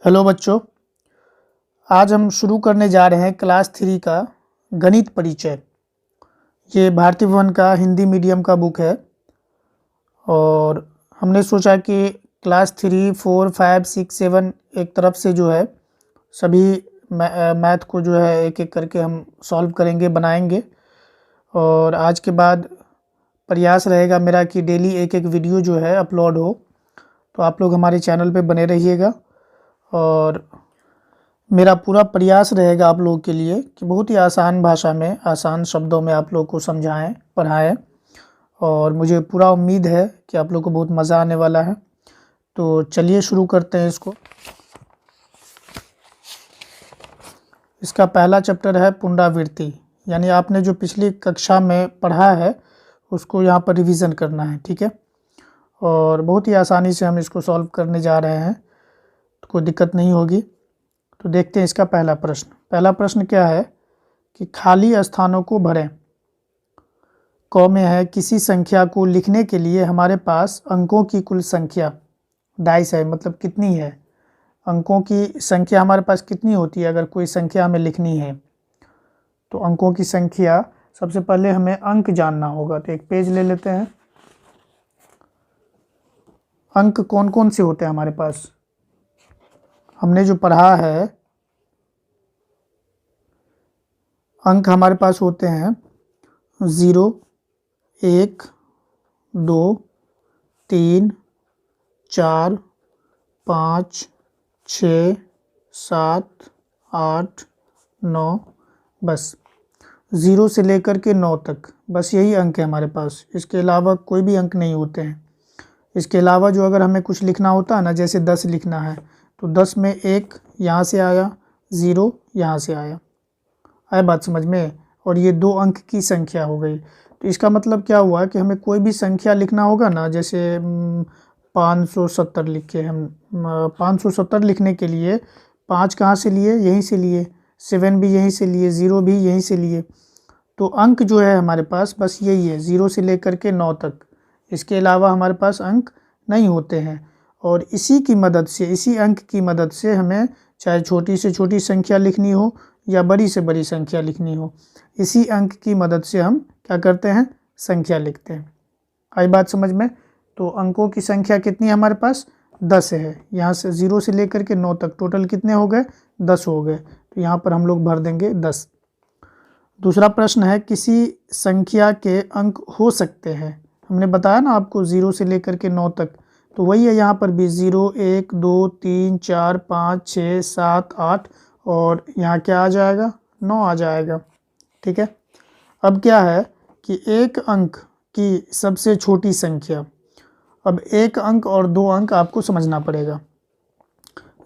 Hello बच्चों, आज हम शुरू करने जा रहे हैं क्लास 3 का गणित परिचय। ये भारती भवन का हिंदी मीडियम का बुक है और हमने सोचा कि क्लास 3, 4, 5, 6, 7 एक तरफ से जो है सभी मैथ को जो है एक एक करके हम सॉल्व करेंगे, बनाएंगे। और आज के बाद प्रयास रहेगा मेरा कि डेली एक एक वीडियो जो है अपलोड हो, तो आप लोग हमारे चैनल पे बने रहिएगा। और मेरा पूरा प्रयास रहेगा आप लोगों के लिए कि बहुत ही आसान भाषा में, आसान शब्दों में आप लोग को समझाएं, पढ़ाएं। और मुझे पूरा उम्मीद है कि आप लोग को बहुत मज़ा आने वाला है। तो चलिए शुरू करते हैं इसको। इसका पहला चैप्टर है पुनरावृत्ति, यानी आपने जो पिछली कक्षा में पढ़ा है उसको यहाँ पर रिवीजन करना है, ठीक है। और बहुत ही आसानी से हम इसको सॉल्व करने जा रहे हैं, तो कोई दिक्कत नहीं होगी। तो देखते हैं इसका पहला प्रश्न। पहला प्रश्न क्या है कि खाली स्थानों को भरें। क में है किसी संख्या को लिखने के लिए हमारे पास अंकों की कुल संख्या 22 है, मतलब कितनी है, अंकों की संख्या हमारे पास कितनी होती है अगर कोई संख्या हमें लिखनी है। तो अंकों की संख्या, सबसे पहले हमें अंक जानना होगा। तो एक पेज ले लेते हैं। अंक कौन कौन से होते हैं हमारे पास, हमने जो पढ़ा है, अंक हमारे पास होते हैं 0, 1, 2, 3, 4, 5, 6, 7, 8, 9, बस 0 से लेकर के 9 तक, बस यही अंक है हमारे पास। इसके अलावा कोई भी अंक नहीं होते हैं। इसके अलावा जो अगर हमें कुछ लिखना होता है ना, जैसे 10 लिखना है तो 10 में 1 यहाँ से आया, 0 यहाँ से आया बात समझ में। और ये 2 अंक की संख्या हो गई। तो इसका मतलब क्या हुआ कि हमें कोई भी संख्या लिखना होगा ना, जैसे 570 लिखे हम। 570 लिखने के लिए 5 कहाँ से लिए, यहीं से लिए, 7 भी यहीं से लिए, 0 भी यहीं से लिए। तो अंक जो है हमारे पास बस यही है, 0 से लेकर के 9 तक। इसके अलावा हमारे पास अंक नहीं होते हैं। और इसी की मदद से, इसी अंक की मदद से हमें चाहे छोटी से छोटी संख्या लिखनी हो या बड़ी से बड़ी संख्या लिखनी हो, इसी अंक की मदद से हम क्या करते हैं, संख्या लिखते हैं। आई बात समझ में। तो अंकों की संख्या कितनी है हमारे पास, 10 है। यहाँ से 0 से लेकर के 9 तक टोटल कितने हो गए, 10 हो गए। तो यहाँ पर हम लोग भर देंगे 10। दूसरा प्रश्न है किसी संख्या के अंक हो सकते हैं। हमने बताया ना आपको 0 से लेकर के 9 तक, तो वही है यहाँ पर भी 0, 1, 2, 3, 4, 5, 6, 7, 8 और यहाँ क्या आ जाएगा, 9 आ जाएगा, ठीक है। अब क्या है कि एक अंक की सबसे छोटी संख्या, अब एक अंक और 2 अंक आपको समझना पड़ेगा।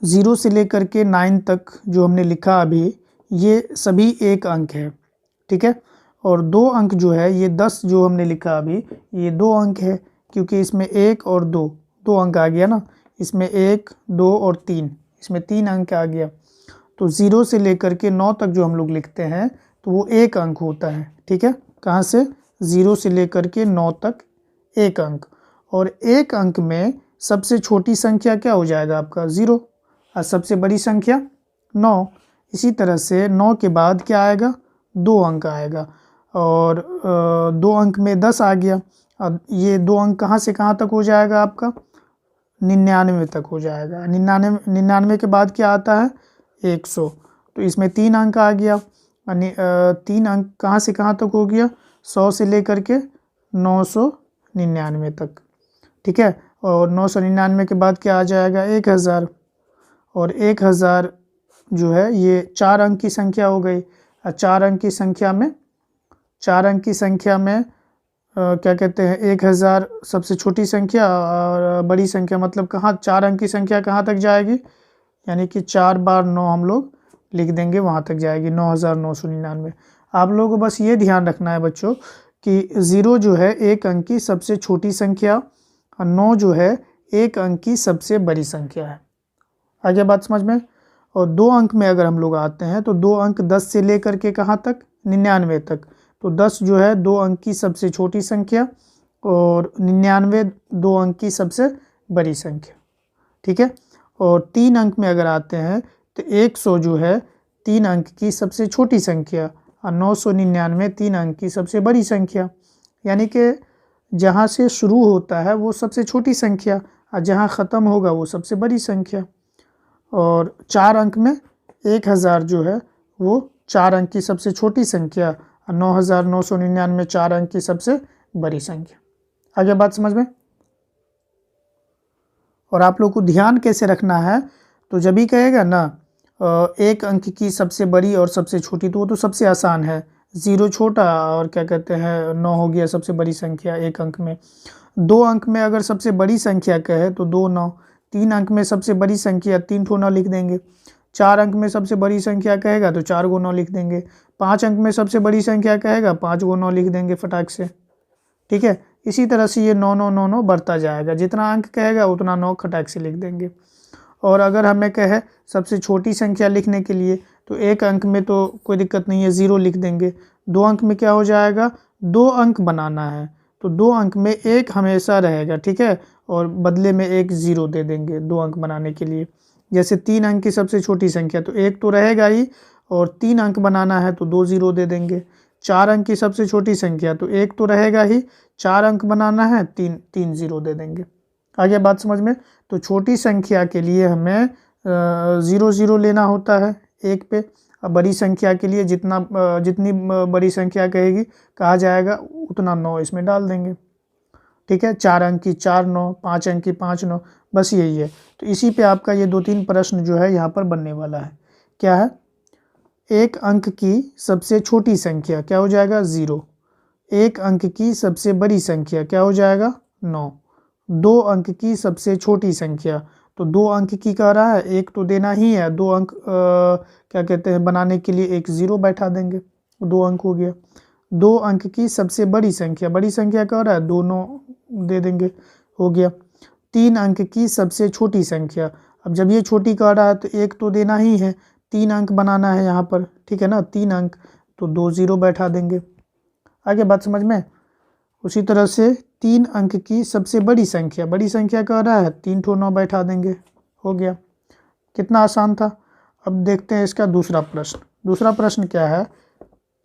0 से लेकर के 9 तक जो हमने लिखा अभी, ये सभी एक अंक है, ठीक है। और 2 अंक जो है, ये 10 जो हमने लिखा अभी, ये 2 अंक है, क्योंकि इसमें 1 और 2 अंक आ गया ना। इसमें 1, 2 और 3, इसमें 3 अंक आ गया। तो 0 से लेकर के 9 तक जो हम लोग लिखते हैं तो वो एक अंक होता है, ठीक है। कहाँ से, 0 से लेकर के 9 तक एक अंक। और एक अंक में सबसे छोटी संख्या क्या हो जाएगा आपका, 0, और सबसे बड़ी संख्या 9। इसी तरह से 9 के बाद क्या आएगा, 2 अंक आएगा। और 2 अंक में 10 आ गया। अब ये 2 अंक कहाँ से कहाँ तक हो जाएगा आपका, 99 तक हो जाएगा। 99 के बाद क्या आता है, 100। तो इसमें 3 अंक आ गया। 3 अंक कहाँ से कहाँ तक हो गया, 100 से लेकर के 999 तक, ठीक है। और 999 के बाद क्या आ जाएगा, 1000। और 1000 जो है ये 4 अंक की संख्या हो गई। 4 अंक की संख्या में, 4 अंक की संख्या में क्या कहते हैं, 1000 सबसे छोटी संख्या और बड़ी संख्या, मतलब कहाँ 4 अंक की संख्या कहाँ तक जाएगी, यानी कि 4 बार 9 हम लोग लिख देंगे, वहाँ तक जाएगी 9999। आप लोगों को बस ये ध्यान रखना है बच्चों कि 0 जो है एक अंक की सबसे छोटी संख्या और 9 जो है एक अंक की सबसे बड़ी संख्या है। आगे बात समझ में। और 2 अंक में अगर हम लोग आते हैं तो 2 अंक 10 से लेकर के कहाँ तक, 99 तक। तो 10 जो है 2 अंक की सबसे छोटी संख्या और 99 2 अंक की सबसे बड़ी संख्या, ठीक है। और 3 अंक में अगर आते हैं तो 100 जो है 3 अंक की सबसे छोटी संख्या और 999 3 अंक की सबसे बड़ी संख्या। यानी कि जहाँ से शुरू होता है वो सबसे छोटी संख्या और जहाँ ख़त्म होगा वो सबसे बड़ी संख्या। और 4 अंक में 1000 जो है वो 4 अंक की सबसे छोटी संख्या और 9999 4 अंक की सबसे बड़ी संख्या। आगे बात समझ में। और आप लोग को ध्यान कैसे रखना है, तो जब भी कहेगा ना 1 अंक की सबसे बड़ी और सबसे छोटी, तो वो तो सबसे आसान है, 0 छोटा और क्या कहते हैं 9 हो गया सबसे बड़ी संख्या 1 अंक में। 2 अंक में अगर सबसे बड़ी संख्या कहे तो 2 9। 3 अंक में सबसे बड़ी संख्या 3 ठो 9 लिख देंगे। 4 अंक में सबसे बड़ी संख्या कहेगा तो 4 गो 9 लिख देंगे। 5 अंक में सबसे बड़ी संख्या कहेगा 5 गो 9 लिख देंगे फटाक से। ठीक है, इसी तरह से ये 9 9 9 9 बढ़ता जाएगा, जितना अंक कहेगा उतना 9 खटाक से लिख देंगे। और अगर हमें कहे सबसे छोटी संख्या लिखने के लिए तो 1 अंक में तो कोई दिक्कत नहीं है, 0 लिख देंगे। 2 अंक में क्या हो जाएगा, 2 अंक बनाना है तो 2 अंक में 1 हमेशा रहेगा, ठीक है, और बदले में 1 0 दे देंगे 2 अंक बनाने के लिए। जैसे 3 अंक की सबसे छोटी संख्या तो 1 तो रहेगा ही, और 3 अंक बनाना है तो 2 0 दे देंगे। 4 अंक की सबसे छोटी संख्या तो 1 तो रहेगा ही, 4 अंक बनाना है 3 0 दे देंगे। आगे बात समझ में। तो छोटी संख्या के लिए हमें 0 0 लेना होता है 1 पे। अब बड़ी संख्या के लिए जितनी बड़ी संख्या कहेगी कहा जाएगा उतना 9 इसमें डाल देंगे। ठीक है, 4 अंक की 4 9, 5 अंक की 5 9, बस यही है। तो इसी पे आपका ये 2-3 प्रश्न जो है यहाँ पर बनने वाला है। क्या है, 1 अंक की सबसे छोटी संख्या क्या हो जाएगा 0। 1 अंक की सबसे बड़ी संख्या क्या हो जाएगा 9। 2 अंक की सबसे छोटी संख्या, तो 2 अंक की कह रहा है, 1 तो देना ही है, 2 अंक क्या कहते हैं बनाने के लिए 1 0 बैठा देंगे, 2 अंक हो गया। 2 अंक की सबसे बड़ी संख्या, बड़ी संख्या कह रहा है 2 9 दे देंगे, हो गया। 3 अंक की सबसे छोटी संख्या, अब जब ये छोटी कह रहा है तो 1 तो देना ही है, 3 अंक बनाना है यहाँ पर, ठीक है ना, 3 अंक, तो 2 0 बैठा देंगे। आगे बात समझ में। उसी तरह से 3 अंक की सबसे बड़ी संख्या, बड़ी संख्या कह रहा है 3 ठो 9 बैठा देंगे, हो गया। कितना आसान था। अब देखते हैं इसका दूसरा प्रश्न। दूसरा प्रश्न क्या है,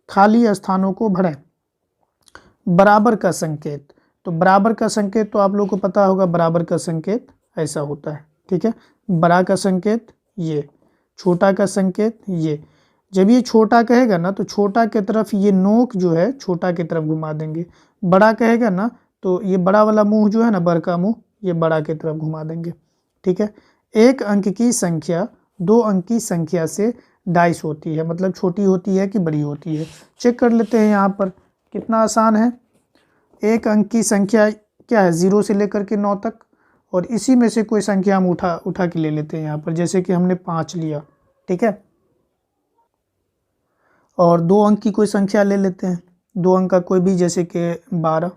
खाली स्थानों को भरें। बराबर का संकेत, तो बराबर का संकेत तो आप लोग को पता होगा, बराबर का संकेत ऐसा होता है, ठीक है। बड़ा का संकेत ये, छोटा का संकेत ये। जब ये छोटा कहेगा ना तो छोटा की तरफ ये नोक जो है छोटा की तरफ घुमा देंगे। बड़ा कहेगा ना तो ये बड़ा वाला मुंह जो है ना, बड़ का मुंह, ये बड़ा की तरफ घुमा देंगे, ठीक है। 1 अंक की संख्या 2 अंक की संख्या से डाइस होती है, मतलब छोटी होती है कि बड़ी होती है। चेक कर लेते हैं यहाँ पर, कितना आसान है। 1 अंक की संख्या क्या है 0 से लेकर के 9 तक, और इसी में से कोई संख्या हम उठा के ले लेते हैं यहाँ पर, जैसे कि हमने 5 लिया, ठीक है। और 2 अंक की कोई संख्या ले लेते हैं, 2 अंक का कोई भी, जैसे कि 12।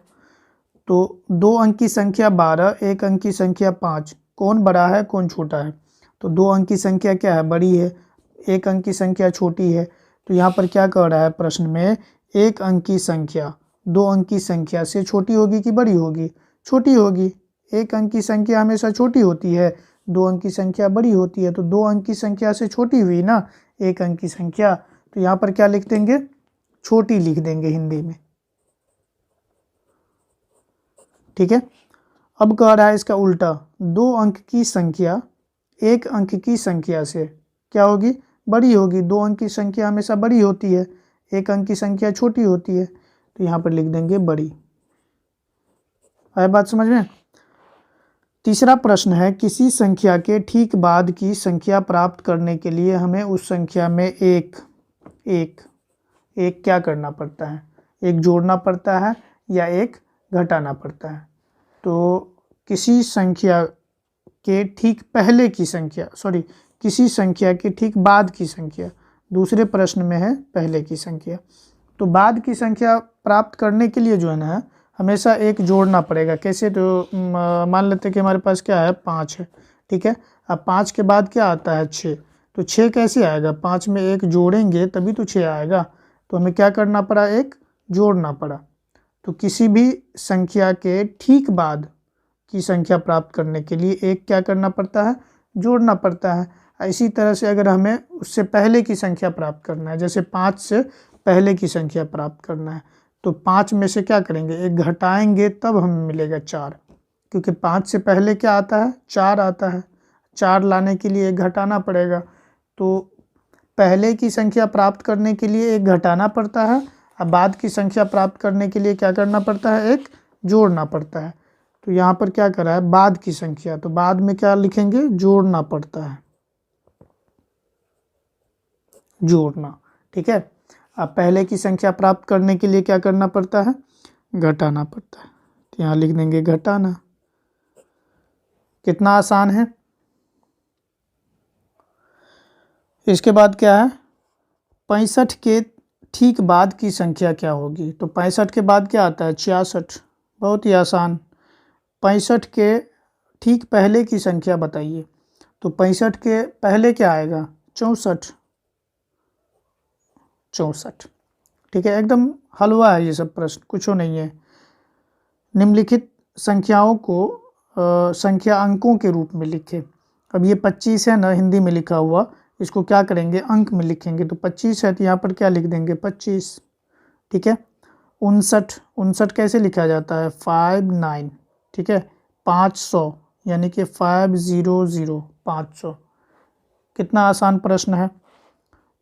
तो 2 अंक की संख्या 12, 1 अंक की संख्या 5, कौन बड़ा है कौन छोटा है, तो 2 अंक की संख्या क्या है बड़ी है, 1 अंक की संख्या छोटी है। तो यहाँ पर क्या कह रहा है प्रश्न में, 1 अंक की संख्या 2 अंक की संख्या से छोटी होगी कि बड़ी होगी, छोटी होगी। 1 अंक की संख्या हमेशा छोटी होती है, 2 अंक की संख्या बड़ी होती है, तो 2 अंक की संख्या से छोटी हुई ना 1 अंक की संख्या, तो यहाँ पर क्या लिख देंगे, छोटी लिख देंगे हिंदी में, ठीक है। अब कह रहा है इसका उल्टा, 2 अंक की संख्या 1 अंक की संख्या से क्या होगी, बड़ी होगी। 2 अंक की संख्या हमेशा बड़ी होती है, 1 अंक की संख्या छोटी होती है, तो यहाँ पर लिख देंगे बड़ी। आए बात समझ में। तीसरा प्रश्न है, किसी संख्या के ठीक बाद की संख्या प्राप्त करने के लिए हमें उस संख्या में एक क्या करना पड़ता है, एक जोड़ना पड़ता है या एक घटाना पड़ता है। तो किसी संख्या के ठीक पहले की संख्या, किसी संख्या के ठीक बाद की संख्या, दूसरे प्रश्न में है पहले की संख्या। तो बाद की संख्या प्राप्त करने के लिए जो है ना, हमेशा एक जोड़ना पड़ेगा। कैसे, तो मान लेते हैं कि हमारे पास क्या है 5 है, ठीक है। अब 5 के बाद क्या आता है 6, तो 6 कैसे आएगा, 5 में एक जोड़ेंगे तभी तो 6 आएगा, तो हमें क्या करना पड़ा, एक जोड़ना पड़ा। तो किसी भी संख्या के ठीक बाद की संख्या प्राप्त करने के लिए एक क्या करना पड़ता है, जोड़ना पड़ता है। इसी तरह से अगर हमें उससे पहले की संख्या प्राप्त करना है, जैसे 5 से पहले की संख्या प्राप्त करना है, तो 5 में से क्या करेंगे, एक घटाएंगे तब हमें मिलेगा 4, क्योंकि 5 से पहले क्या आता है, 4 आता है। 4 लाने के लिए एक घटाना पड़ेगा, तो पहले की संख्या प्राप्त करने के लिए एक घटाना पड़ता है, अब बाद की संख्या प्राप्त करने के लिए क्या करना पड़ता है, एक जोड़ना पड़ता है। तो यहाँ पर क्या करा है, बाद की संख्या, तो बाद में क्या लिखेंगे, जोड़ना पड़ता है, जोड़ना। ठीक है, अब पहले की संख्या प्राप्त करने के लिए क्या करना पड़ता है, घटाना पड़ता है, तो यहाँ लिख देंगे घटाना। कितना आसान है। इसके बाद क्या है, 65 के ठीक बाद की संख्या क्या होगी, तो 65 के बाद क्या आता है, 66। बहुत ही आसान। 65 के ठीक पहले की संख्या बताइए, तो 65 के पहले क्या आएगा, 64। 64। ठीक है, एकदम हलवा है ये सब प्रश्न, कुछ नहीं है। निम्नलिखित संख्याओं को संख्या अंकों के रूप में लिखें। अब ये 25 है ना, हिंदी में लिखा हुआ, इसको क्या करेंगे, अंक में लिखेंगे। तो 25 है तो यहाँ पर क्या लिख देंगे, 25। ठीक है, 59, 59 कैसे लिखा जाता है, 59। ठीक है, 500 यानी कि 500, 500। कितना आसान प्रश्न है।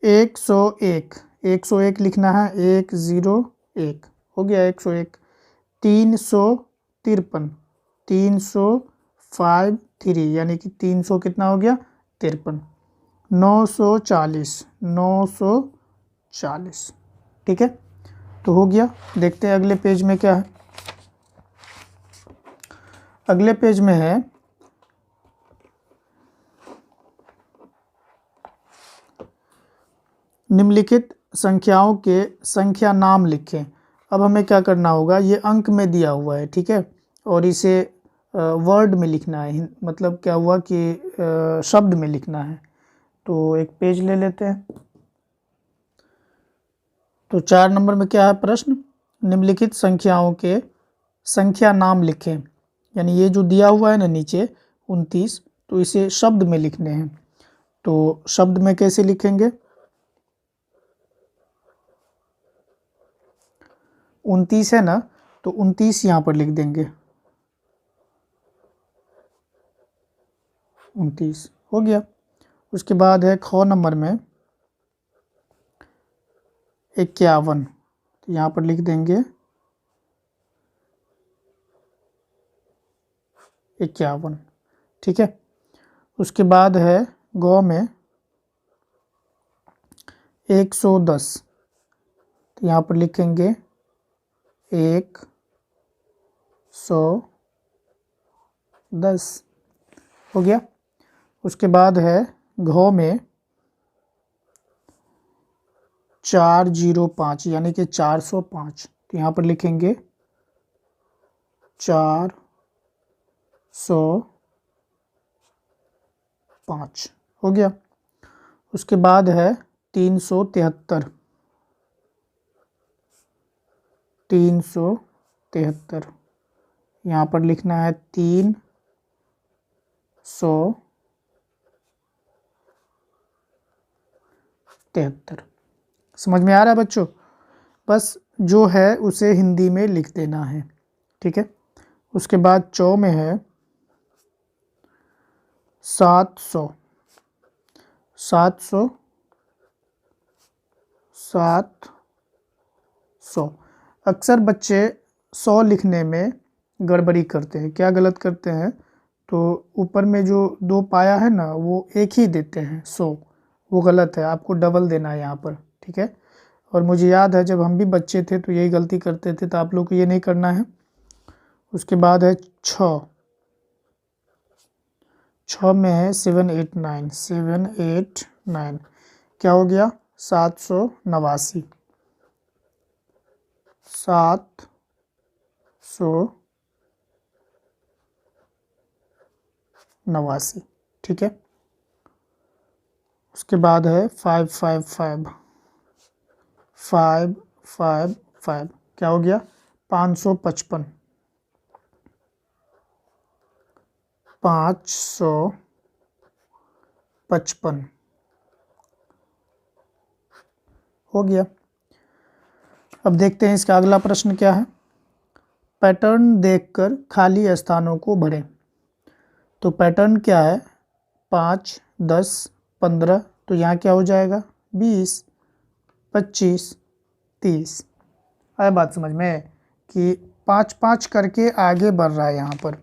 101, 101 लिखना है, 101 हो गया 101। 353, 353 यानी कि 300 कितना हो गया, 53। 940, 940। ठीक है, तो हो गया। देखते हैं अगले पेज में क्या है। अगले पेज में है निम्नलिखित संख्याओं के संख्या नाम लिखें। अब हमें क्या करना होगा, ये अंक में दिया हुआ है, ठीक है, और इसे वर्ड में लिखना है, मतलब क्या हुआ कि शब्द में लिखना है। तो एक पेज ले लेते हैं। तो 4 नंबर में क्या है प्रश्न, निम्नलिखित संख्याओं के संख्या नाम लिखें। यानी ये जो दिया हुआ है ना नीचे 29, तो इसे शब्द में लिखने हैं। तो शब्द में कैसे लिखेंगे, 29 है ना, तो 29 यहाँ पर लिख देंगे, 29 हो गया। उसके बाद है ख नंबर में 51, तो यहाँ पर लिख देंगे 51। ठीक है, उसके बाद है गौ में 110, तो यहाँ पर लिखेंगे 110 हो गया। उसके बाद है घ में 405 यानी कि 405, तो यहाँ पर लिखेंगे 405 हो गया। उसके बाद है 373, 373, यहाँ पर लिखना है 373। समझ में आ रहा है बच्चों, बस जो है उसे हिंदी में लिख देना है। ठीक है, उसके बाद चौ में है 700, 700, 700। अक्सर बच्चे 100 लिखने में गड़बड़ी करते हैं। क्या गलत करते हैं, तो ऊपर में जो 2 पाया है ना, वो एक ही देते हैं 100, वो गलत है, आपको डबल देना है यहाँ पर। ठीक है, और मुझे याद है जब हम भी बच्चे थे तो यही गलती करते थे, तो आप लोग को ये नहीं करना है। उसके बाद है 6, 6 में है 789, 789 क्या हो गया, 789, 789। ठीक है, उसके बाद है 555, 555 क्या हो गया, 555, 555 55 हो गया। अब देखते हैं इसका अगला प्रश्न क्या है। पैटर्न देखकर खाली स्थानों को भरें। तो पैटर्न क्या है, 5, 10, 15, तो यहाँ क्या हो जाएगा 20, 25, 30। आया बात समझ में कि 5-5 करके आगे बढ़ रहा है यहाँ पर।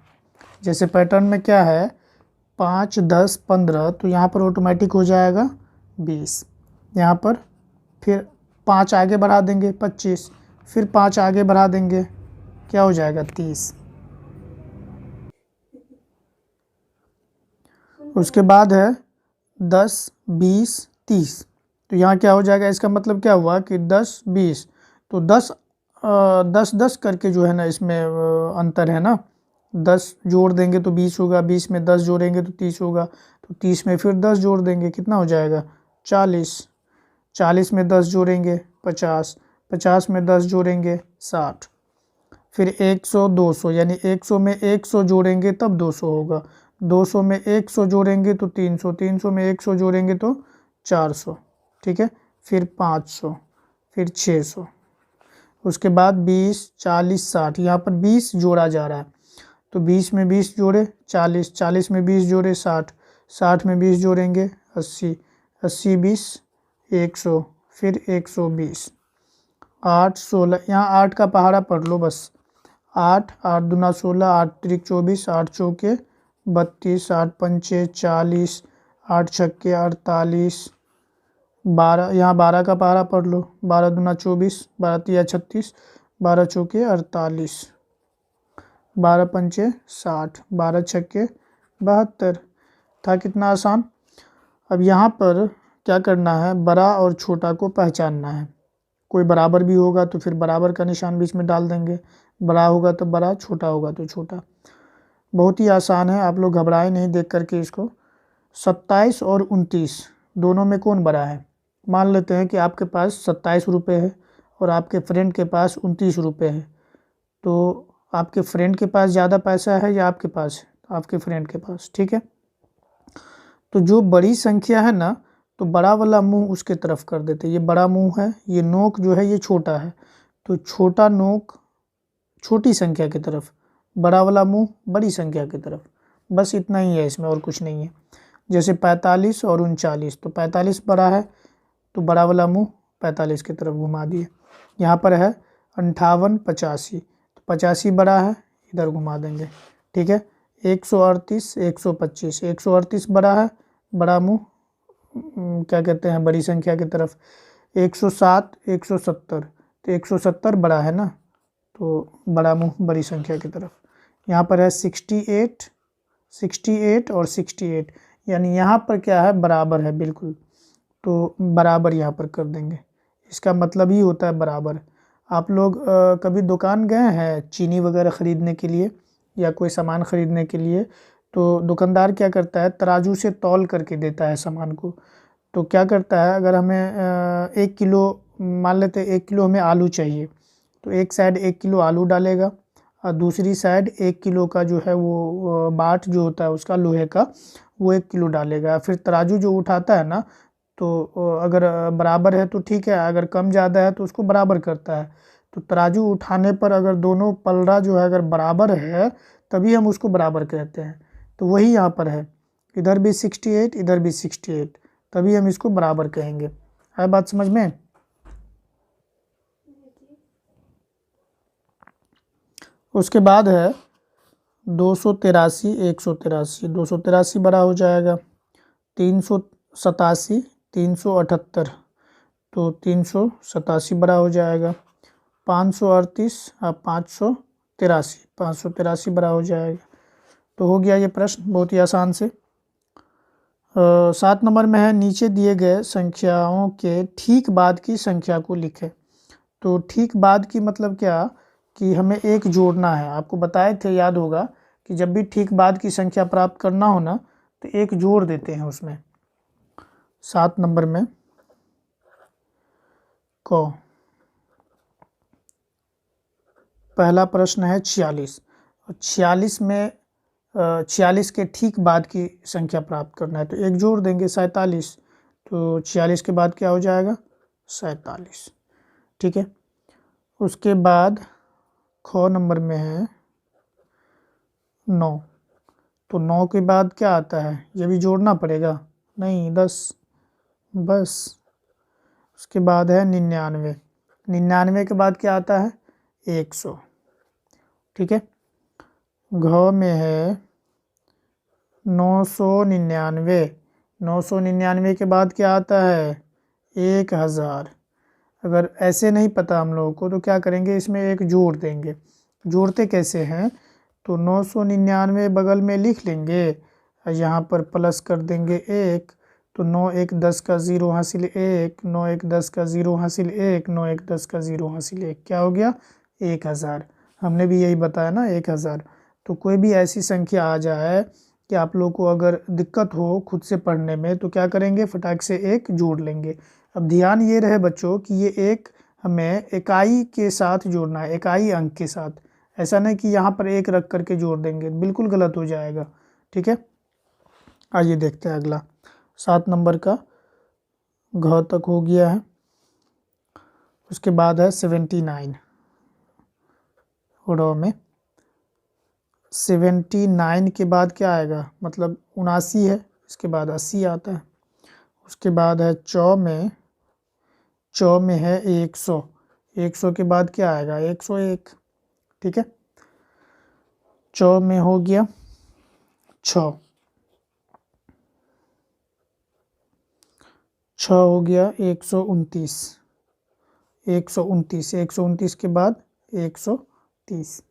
जैसे पैटर्न में क्या है 5, 10, 15, तो यहाँ पर ऑटोमेटिक हो जाएगा 20। यहाँ पर फिर 5 आगे बढ़ा देंगे 25, फिर 5 आगे बढ़ा देंगे क्या हो जाएगा 30। उसके बाद है 10, 20, 30, तो यहाँ क्या हो जाएगा, इसका मतलब क्या हुआ कि 10, 20, तो 10 करके जो है ना इसमें अंतर है ना। 10 जोड़ देंगे तो 20 होगा, 20 में 10 जोड़ेंगे तो 30 होगा, तो 30 में फिर 10 जोड़ देंगे कितना हो जाएगा 40, 40 में 10 जोड़ेंगे 50, 50 में 10 जोड़ेंगे 60, फिर 100, 200, यानी 100 में 100 जोड़ेंगे तब 200 होगा, 200 में 100 जोड़ेंगे तो 300, 300 में 100 जोड़ेंगे तो 400, ठीक है, फिर 500, फिर 600। उसके बाद 20, 40, 60, यहाँ पर 20 जोड़ा जा रहा है, तो 20 में 20 जोड़े 40, 40 में 20 जोड़े 60, 60 में 20 जोड़ेंगे 80, 80, 20, 100, फिर 120, 8, 16, यहाँ 8 का पहाड़ा पढ़ लो बस। 8, 8 दूना 16, 8 त्रिक 24, 8 चौके 32, 8 पंचे 40, 8 छक्के 48, 12, यहाँ 12 का पहाड़ा पढ़ लो। 12 दूना 24, 12 तिया 36, 12 चौके 48, 12 पंचे 60, 12 छक्के 72। था कितना आसान। अब यहाँ पर क्या करना है, बड़ा और छोटा को पहचानना है। कोई बराबर भी होगा तो फिर बराबर का निशान बीच में डाल देंगे, बड़ा होगा तो बड़ा, छोटा होगा तो छोटा। बहुत ही आसान है, आप लोग घबराए नहीं देख करके इसको। 27 और 29 दोनों में कौन बड़ा है। मान लेते हैं कि आपके पास 27 रुपये है और आपके फ्रेंड के पास 29 रुपये है, तो आपके फ्रेंड के पास ज़्यादा पैसा है या आपके पास है, आपके फ्रेंड के पास, ठीक है। तो जो बड़ी संख्या है ना, तो बड़ा वाला मुंह उसके तरफ कर देते। ये बड़ा मुंह है, ये नोक जो है ये छोटा है, तो छोटा नोक छोटी संख्या की तरफ, बड़ा वाला मुंह बड़ी संख्या की तरफ। बस इतना ही है इसमें, और कुछ नहीं है। जैसे 45 और 39, तो 45 बड़ा है तो बड़ा वाला मुंह 45 की तरफ घुमा दिए। यहाँ पर है 58, 85, तो 85 बड़ा है, इधर घुमा देंगे, ठीक है। 138, 125, 138 बड़ा है, बड़ा मुंह क्या कहते हैं बड़ी संख्या की तरफ। 107, 170, तो 170 बड़ा है ना, तो बड़ा मुंह बड़ी संख्या की तरफ। यहाँ पर है 68, 68 और 68, यानी यहाँ पर क्या है बराबर है बिल्कुल, तो बराबर यहाँ पर कर देंगे। इसका मतलब ही होता है बराबर। आप लोग कभी दुकान गए हैं चीनी वगैरह ख़रीदने के लिए या कोई सामान ख़रीदने के लिए, तो दुकानदार क्या करता है तराजू से तौल करके देता है सामान को। तो क्या करता है, अगर हमें 1 किलो मान लेते हैं 1 किलो हमें आलू चाहिए, तो एक साइड 1 किलो आलू डालेगा और दूसरी साइड 1 किलो का जो है वो बाट जो होता है उसका लोहे का, वो 1 किलो डालेगा। फिर तराजू जो उठाता है ना, तो अगर बराबर है तो ठीक है, अगर कम ज़्यादा है तो उसको बराबर करता है। तो तराजू उठाने पर अगर दोनों पलड़ा जो है अगर बराबर है तभी हम उसको बराबर कहते हैं। तो वही यहाँ पर है, इधर भी 68, इधर भी 68, तभी हम इसको बराबर कहेंगे। है बात समझ में। उसके बाद है 283, 183, 283 बड़ा हो जाएगा। 387, 378, तो 387 बड़ा हो जाएगा। 538 और 583, 583 बड़ा हो जाएगा। तो हो गया ये प्रश्न बहुत ही आसान से। 7 नंबर में है नीचे दिए गए संख्याओं के ठीक बाद की संख्या को लिखें। तो ठीक बाद की मतलब क्या कि हमें एक जोड़ना है। आपको बताए थे, याद होगा कि जब भी ठीक बाद की संख्या प्राप्त करना हो ना तो एक जोड़ देते हैं उसमें। 7 नंबर में को पहला प्रश्न है 46, और 46 में 46 के ठीक बाद की संख्या प्राप्त करना है, तो एक जोड़ देंगे 47, तो 46 के बाद क्या हो जाएगा 47। ठीक है, उसके बाद ख नंबर में है 9, तो 9 के बाद क्या आता है, ये भी जोड़ना पड़ेगा, नहीं 10 बस। उसके बाद है 99, 99 के बाद क्या आता है 100। ठीक है, घ में है 999, 999 के बाद क्या आता है 1000। अगर ऐसे नहीं पता हम लोगों को तो क्या करेंगे, इसमें एक जोड़ देंगे। जोड़ते कैसे हैं, तो 999 बगल में लिख लेंगे और यहाँ पर प्लस कर देंगे 1, तो 9 1 10 का 0 हासिल 1, 9 1 10 का 0 हासिल 1, 9 1 10 का 0 हासिल 1, क्या हो गया 1000। हमने भी यही बताया ना 1000। तो कोई भी ऐसी संख्या आ जाए कि आप लोग को अगर दिक्कत हो खुद से पढ़ने में, तो क्या करेंगे, फटाक से एक जोड़ लेंगे। अब ध्यान ये रहे बच्चों कि ये एक हमें इकाई के साथ जोड़ना है, इकाई अंक के साथ। ऐसा नहीं कि यहाँ पर एक रख करके जोड़ देंगे, बिल्कुल गलत हो जाएगा। ठीक है, आइए देखते हैं अगला। 7 नंबर का घ तक हो गया है। उसके बाद है 79, रो में 79 के बाद क्या आएगा, मतलब 79 है, इसके बाद 80 आता है। उसके बाद है चौ में है 100, 100 के बाद क्या आएगा 101। ठीक है, चौ में हो गया 6, 6 हो गया 129, 129, 129 के बाद 130।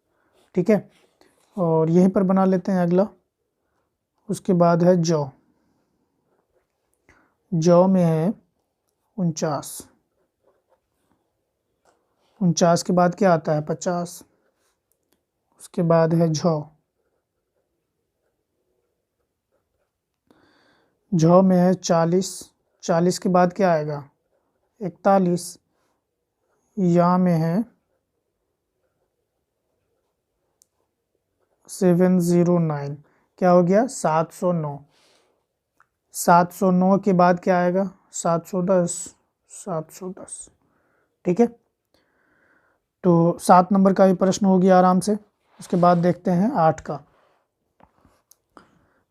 ठीक है, और यहीं पर बना लेते हैं अगला। उसके बाद है जौ, जौ में है 49, 49 के बाद क्या आता है 50। उसके बाद है झौ, झौ में है 40, 40 के बाद क्या आएगा 41। या में है 709, क्या हो गया 709, 709 के बाद क्या आएगा 710, 710। ठीक है, तो 7 नंबर का भी प्रश्न हो गया आराम से। उसके बाद देखते हैं 8 का।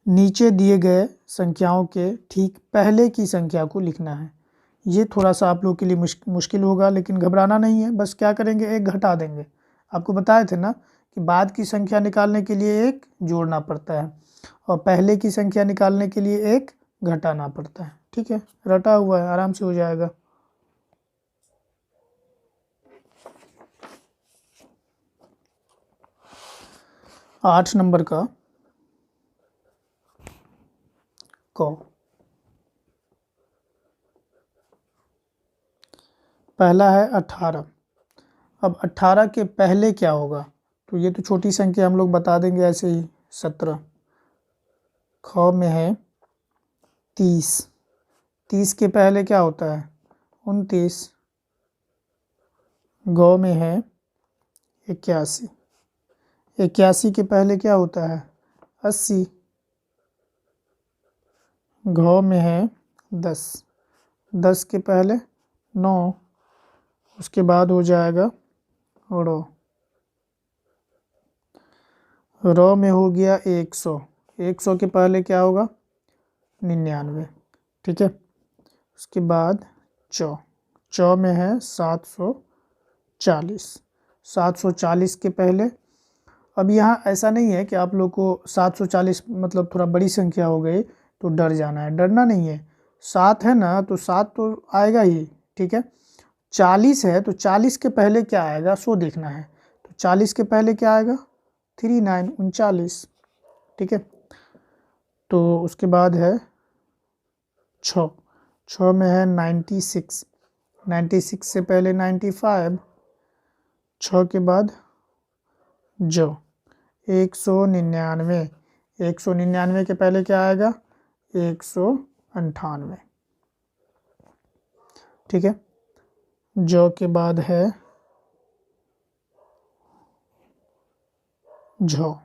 नीचे दिए गए संख्याओं के ठीक पहले की संख्या को लिखना है। ये थोड़ा सा आप लोग के लिए मुश्किल होगा, लेकिन घबराना नहीं है, बस क्या करेंगे एक घटा देंगे। आपको बताए थे ना कि बाद की संख्या निकालने के लिए एक जोड़ना पड़ता है और पहले की संख्या निकालने के लिए एक घटाना पड़ता है। ठीक है, रटा हुआ है, आराम से हो जाएगा। आठ नंबर का क, पहला है 18। अब 18 के पहले क्या होगा, तो ये तो छोटी संख्या हम लोग बता देंगे ऐसे ही 17। ख में है 30, 30 के पहले क्या होता है 29। गौ में है 81, 81 के पहले क्या होता है 80। घ में है 10, 10 के पहले 9, उसके बाद हो जाएगा रो, रो में हो गया 100, 100 के पहले क्या होगा 99। ठीक है, उसके बाद चौ, चौ में है 740, 740 के पहले। अब यहाँ ऐसा नहीं है कि आप लोग को 740 मतलब थोड़ा बड़ी संख्या हो गई तो डर जाना है, डरना नहीं है। 7 है ना, तो 7 तो आएगा ही। ठीक है, 40 है तो 40 के पहले क्या आएगा सो देखना है, तो 40 के पहले क्या आएगा 39, 39। ठीक है, तो उसके बाद है 6, 6 में है 96, 96 से पहले 95। 6 के बाद जो 199, 199 के पहले क्या आएगा 198। ठीक है, जो के बाद है झो,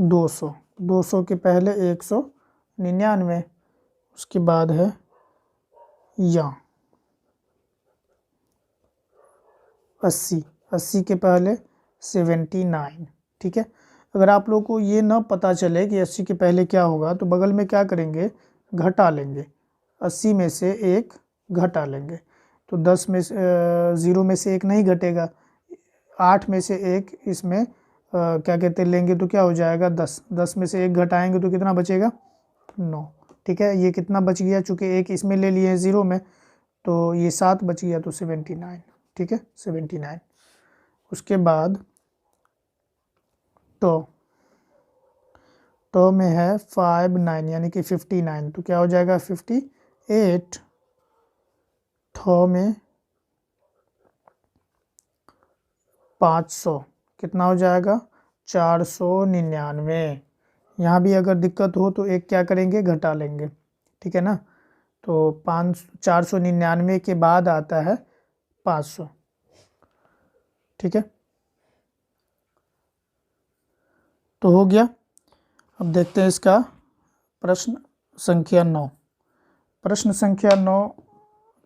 200, 200 के पहले 199, उसके बाद है या 80, 80 के पहले 79। ठीक है, अगर आप लोग को ये ना पता चले कि 80 के पहले क्या होगा तो बगल में क्या करेंगे, घटा लेंगे, 80 में से 1 घटा लेंगे। तो 10 में से 0 में से 1 नहीं घटेगा, 8 में से 1 इसमें क्या कहते लेंगे तो क्या हो जाएगा 10, 10 में से 1 घटाएंगे तो कितना बचेगा 9। ठीक है, ये कितना बच गया, चूँकि 1 इसमें ले लिए हैं 0 में, तो ये 7 बच गया, तो 79। ठीक है, 79। उसके बाद टो में है 59 यानी कि 59, तो क्या हो जाएगा 58। थो में 500 कितना हो जाएगा 499। यहाँ भी अगर दिक्कत हो तो एक क्या करेंगे, घटा लेंगे। ठीक है ना, तो 499 के बाद आता है 500। ठीक है, तो हो गया। अब देखते हैं इसका प्रश्न संख्या 9। प्रश्न संख्या 9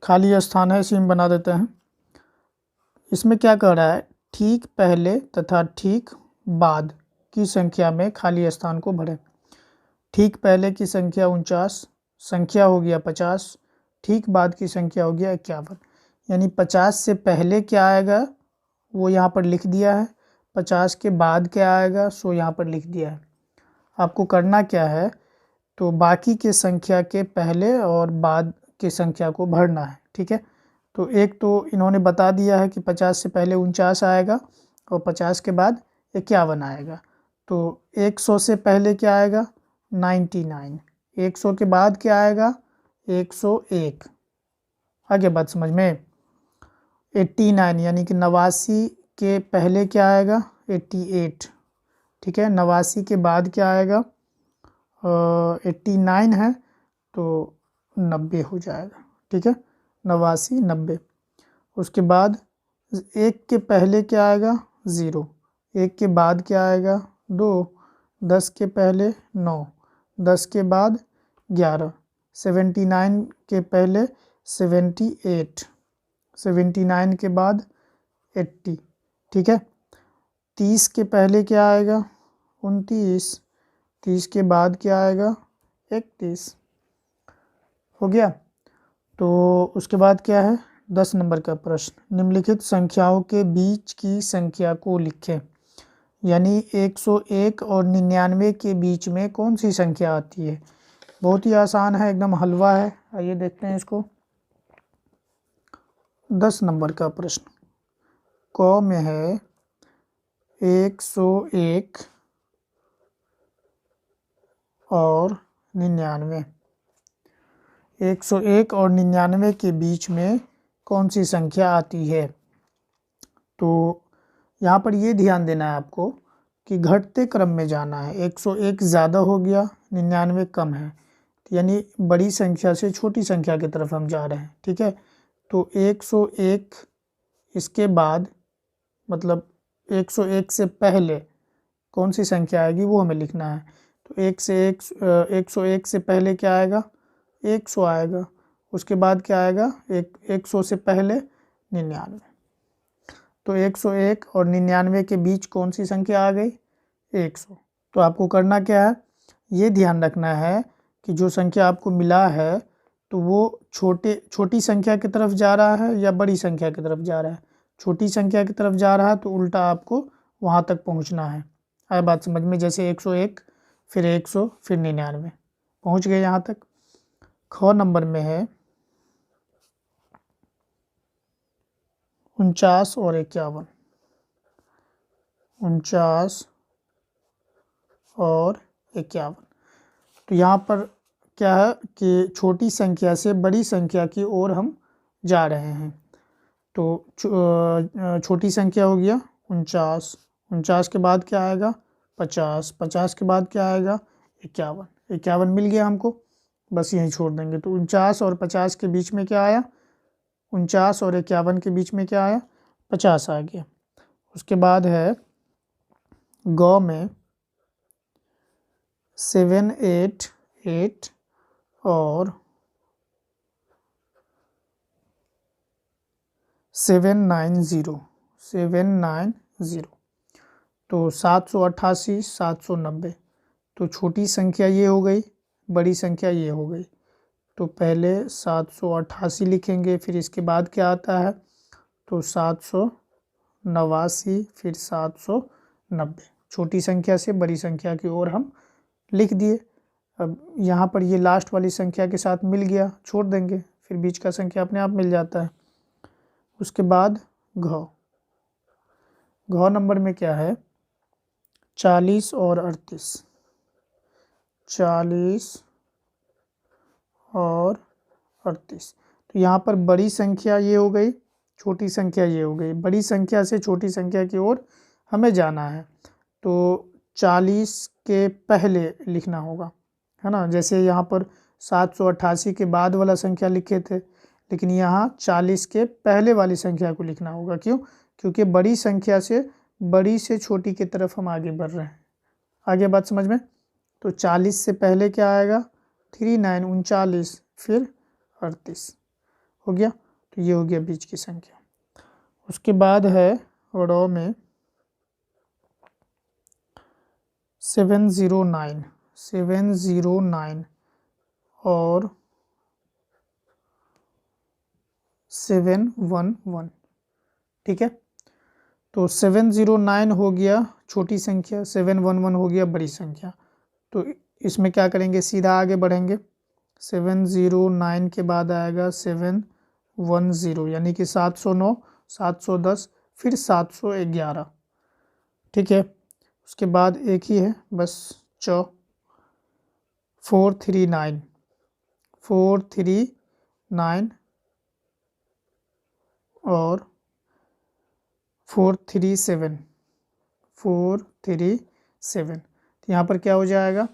खाली स्थान है, इसी में बना देते हैं। इसमें क्या कह रहा है, ठीक पहले तथा ठीक बाद की संख्या में खाली स्थान को भरें। ठीक पहले की संख्या 49, संख्या हो गया 50, ठीक बाद की संख्या हो गया 51। यानी 50 से पहले क्या आएगा वो यहाँ पर लिख दिया है, 50 के बाद क्या आएगा सो यहाँ पर लिख दिया है। आपको करना क्या है, तो बाकी के संख्या के पहले और बाद के संख्या को भरना है। ठीक है, तो एक तो इन्होंने बता दिया है कि 50 से पहले 49 आएगा और 50 के बाद 51 आएगा। तो 100 से पहले क्या आएगा 99, 100 के बाद क्या आएगा 101। आगे बात समझ में। 89 यानी कि 89 के पहले क्या आएगा 88। ठीक है, 89 के बाद क्या आएगा 89 है तो 90 हो जाएगा। ठीक है, 89 90। उसके बाद 1 के पहले क्या आएगा 0, 1 के बाद क्या आएगा 2, 10 के पहले 9, 10 के बाद 11, 79 के पहले 78, 79 के बाद 80। ठीक है, 30 के पहले क्या आएगा 29, 30 के बाद क्या आएगा 31। हो गया। तो उसके बाद क्या है 10 नंबर का प्रश्न, निम्नलिखित संख्याओं के बीच की संख्या को लिखें। यानी 101 और 99 के बीच में कौन सी संख्या आती है। बहुत ही आसान है, एकदम हलवा है। आइए देखते हैं इसको। 10 नंबर का प्रश्न क में है 101 और 99। 101 और 99 के बीच में कौन सी संख्या आती है। तो यहाँ पर ये ध्यान देना है आपको कि घटते क्रम में जाना है। 101 ज़्यादा हो गया, 99 कम है, यानी बड़ी संख्या से छोटी संख्या की तरफ हम जा रहे हैं। ठीक है, तो 101 इसके बाद मतलब 101 से पहले कौन सी संख्या आएगी वो हमें लिखना है। तो 101 से पहले क्या आएगा 100 आएगा। उसके बाद क्या आएगा 100 से पहले 99। तो 101 और 99 के बीच कौन सी संख्या आ गई 100। तो आपको करना क्या है, ये ध्यान रखना है कि जो संख्या आपको मिला है तो वो छोटी संख्या की तरफ जा रहा है या बड़ी संख्या की तरफ जा रहा है। छोटी संख्या की तरफ जा रहा है तो उल्टा आपको वहाँ तक पहुँचना है। आए बात समझ में। जैसे 101 फिर 100 फिर 99 पहुँच गए यहाँ तक। ख नंबर में है 49 और 51। 49 और 51। तो यहाँ पर क्या है कि छोटी संख्या से बड़ी संख्या की ओर हम जा रहे हैं। तो छोटी संख्या हो गया 49, 49 के बाद क्या आएगा 50, 50 के बाद क्या आएगा 51, 51 मिल गया हमको, बस यहीं छोड़ देंगे। तो 49 और 50 के बीच में क्या आया 49 और 51 के बीच में क्या आया 50 आ गया। उसके बाद है ग में 788 और 790 तो 788 790। तो छोटी संख्या ये हो गई, बड़ी संख्या ये हो गई। तो पहले 788 लिखेंगे, फिर इसके बाद क्या आता है तो 789, फिर 790। छोटी संख्या से बड़ी संख्या की ओर हम लिख दिए। अब यहाँ पर ये लास्ट वाली संख्या के साथ मिल गया, छोड़ देंगे, फिर बीच का संख्या अपने आप मिल जाता है। उसके बाद घ नंबर में क्या है 40 और 38, 40 और 38। तो यहाँ पर बड़ी संख्या ये हो गई, छोटी संख्या ये हो गई। बड़ी संख्या से छोटी संख्या की ओर हमें जाना है, तो 40 के पहले लिखना होगा, है ना। जैसे यहाँ पर 788 के बाद वाला संख्या लिखे थे, लेकिन यहाँ 40 के पहले वाली संख्या को लिखना होगा। क्यों? क्योंकि बड़ी संख्या से बड़ी से छोटी की तरफ हम आगे बढ़ रहे हैं। आगे बात समझ में? तो 40 से पहले क्या आएगा 39 39, फिर 38 हो गया। तो ये हो गया बीच की संख्या। उसके बाद है रो में 709 और 711। ठीक है, तो 709 हो गया छोटी संख्या, 711 हो गया बड़ी संख्या। तो इसमें क्या करेंगे, सीधा आगे बढ़ेंगे। 709 के बाद आएगा 710, यानी कि 709, 710, फिर 711। ठीक है, उसके बाद एक ही है बस 439 और 437। तो यहाँ पर क्या हो जाएगा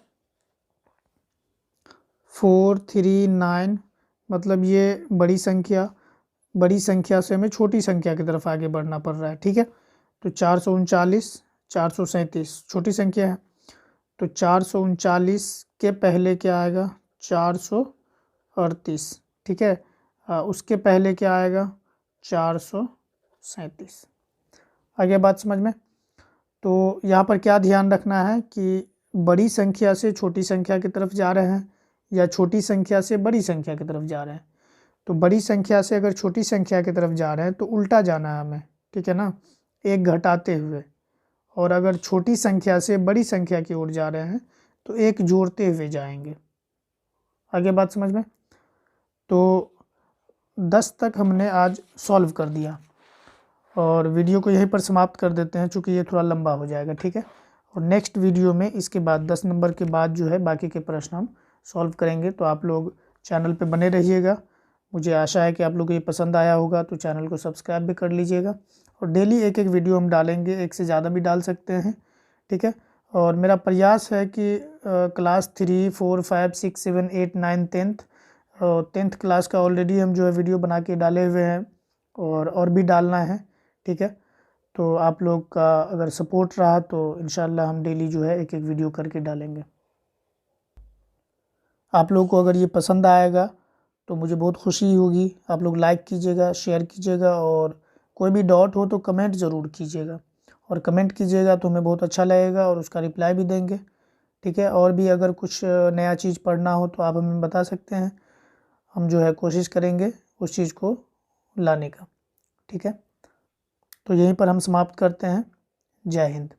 439, मतलब ये बड़ी संख्या से हमें छोटी संख्या की तरफ आगे बढ़ना पड़ रहा है। ठीक है, तो 439, 437 छोटी संख्या है, तो 439 के पहले क्या आएगा 438। ठीक है, उसके पहले क्या आएगा 437। आगे बात समझ में? तो यहाँ पर क्या ध्यान रखना है कि बड़ी संख्या से छोटी संख्या की तरफ जा रहे हैं या छोटी संख्या से बड़ी संख्या की तरफ जा रहे हैं। तो बड़ी संख्या से अगर छोटी संख्या की तरफ जा रहे हैं तो उल्टा जाना है हमें, ठीक है ना, एक घटाते हुए। और अगर छोटी संख्या से बड़ी संख्या की ओर जा रहे हैं तो एक जोड़ते हुए जाएंगे। आगे बात समझ में? तो 10 तक हमने आज सॉल्व कर दिया और वीडियो को यहीं पर समाप्त कर देते हैं, चूँकि ये थोड़ा लंबा हो जाएगा। ठीक है, और नेक्स्ट वीडियो में इसके बाद 10 नंबर के बाद जो है बाकी के प्रश्न हम सॉल्व करेंगे। तो आप लोग चैनल पे बने रहिएगा। मुझे आशा है कि आप लोगों को ये पसंद आया होगा, तो चैनल को सब्सक्राइब भी कर लीजिएगा। और डेली एक एक वीडियो हम डालेंगे, एक से ज़्यादा भी डाल सकते हैं। ठीक है, और मेरा प्रयास है कि क्लास 3, 4, 5, 6, 7, 8, 9, 10th क्लास का ऑलरेडी हम जो है वीडियो बना के डाले हुए हैं और भी डालना है। ठीक है, तो आप लोग का अगर सपोर्ट रहा तो इंशाल्लाह हम डेली जो है एक एक वीडियो करके डालेंगे। आप लोगों को अगर ये पसंद आएगा तो मुझे बहुत खुशी होगी। आप लोग लाइक कीजिएगा, शेयर कीजिएगा, और कोई भी डाउट हो तो कमेंट ज़रूर कीजिएगा। और कमेंट कीजिएगा तो हमें बहुत अच्छा लगेगा और उसका रिप्लाई भी देंगे। ठीक है, और भी अगर कुछ नया चीज़ पढ़ना हो तो आप हमें बता सकते हैं, हम जो है कोशिश करेंगे उस चीज़ को लाने का। ठीक है, तो यहीं पर हम समाप्त करते हैं। जय हिंद।